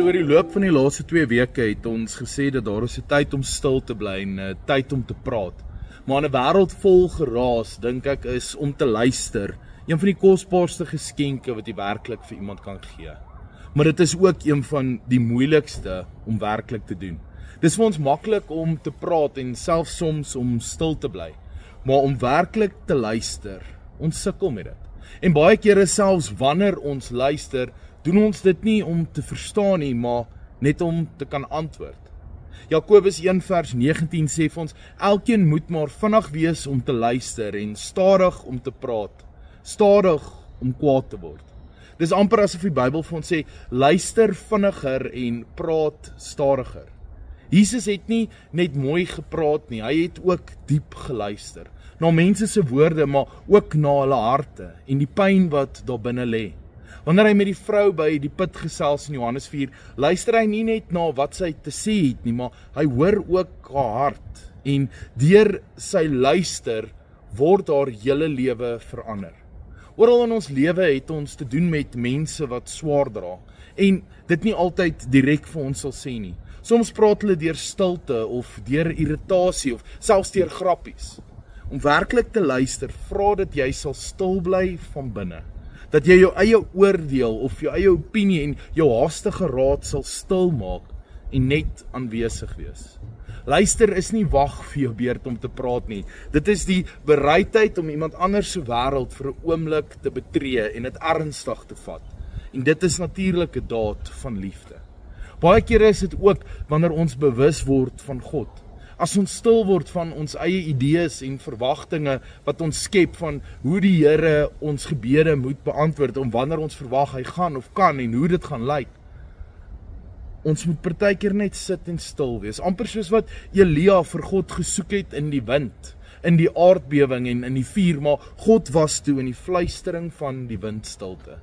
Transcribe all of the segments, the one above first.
So oor die loop van die laaste 2 weke het ons gesê dat daar is 'n tyd om stil te bly en 'n tyd om te praat. Maar in 'n wêreld vol geraas, dink ek, is om te luister een van die kosbaarste geskenke wat jy werklik vir iemand kan gee. Maar dit is ook een van die moeilikste om werklik te doen. Dis vir ons maklik om te praat en selfs soms om stil te bly. Maar om werklik te luister, ons sukkel met dit. En baie kere selfs wanneer ons luister, doen ons dit nie om te verstaan nie, maar net om te kan antwoord. Jakobus 1 vers 19 sê vir ons, elkeen moet maar vinnig wees om te luister en stadig om te praat, stadig om kwaad te word. Dis amper asof die Bybel vir ons sê, luister vinniger en praat stadiger. Jesus het nie net mooi gepraat nie, hy het ook diep geluister. Na mense se woorde, maar ook na hulle harte en die pyn wat daar binne lê. Wanneer hy met die vrou by die put gesels in Johannes 4, luister hy nie net na wat sy te sê het nie, maar hy hoor ook haar hart. En deur sy luister word haar hele lewe verander. Oral in ons lewe het ons te doen met mense wat swaar dra en dit nie altyd direk vir ons sal sê nie. Soms praat hulle deur stilte of deur irritasie of selfs deur grappies. Om werklik te luister, vra dat jy sal stil bly van binne. Dat jy jou eie oordeel of jou eie opinie en jou haastige raad sal stil maak en net aanwesig wees. Luister is nie wag vir jou beurt om te praat nie. Dit is die bereidheid om iemand anders se wêreld vir 'n oomblik te betree en dit ernstig te vat. En dit is natuurlik 'n daad van liefde. Baie kere is dit ook wanneer ons bewus word van God. As ons stil word van ons eie idees en verwagtinge wat ons skep van hoe die Here ons gebede moet beantwoord, om wanneer ons verwag hy gaan of kan en hoe dit gaan lyk. Ons moet partykeer net sit en stil wees, amper soos wat Elia vir God gesoek het in die wind, in die aardbewing en in die vuur, maar God was toe in die fluistering van die windstilte.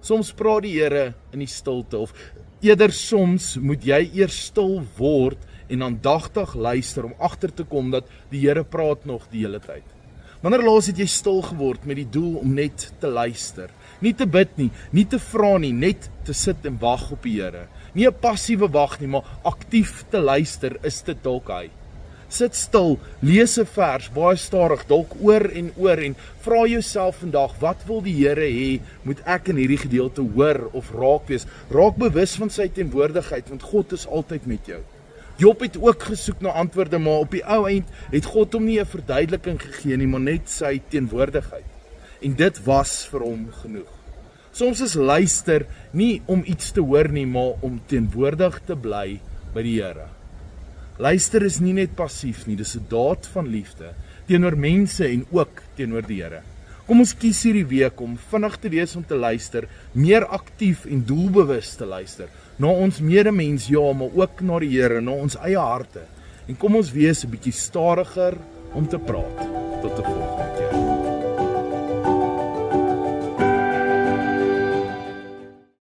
Soms praat die Here in die stilte, of eerder soms moet jy eers stil word en aandagtig luister om agter te kom dat die Here praat nog die hele tyd. Wanneer laas het jy stil geword met die doel om net te luister? Nie te bid nie, nie te vra nie, net te sit en wag op die Here. Nie 'n passiewe wag nie, maar aktief te luister, is dit dalk hy. Sit stil, lees 'n vers, baie stadig, dalk oor en vra jouself vandag, wat wil die Here hê, moet ek in hierdie gedeelte hoor of raak wees? Raak bewus van sy teenwoordigheid, want God is altyd met jou. Job het ook gesoek na antwoorde, maar op die ou eind het God hom nie 'n verduideliking gegee nie, maar net sy teenwoordigheid. En dit was vir hom genoeg. Soms is luister nie om iets te hoor nie, maar om teenwoordig te bly by die Here. Luister is nie net passief nie, dis 'n daad van liefde teenoor mense en ook teenoor die Here. Kom ons kies hierdie week om vinnig te wees om te luister, meer aktief en doelbewus te luister, na ons medemens, ja, maar ook na die Here, na ons eie harte. En kom ons wees 'n bietjie stadiger om te praat. Tot die volgende.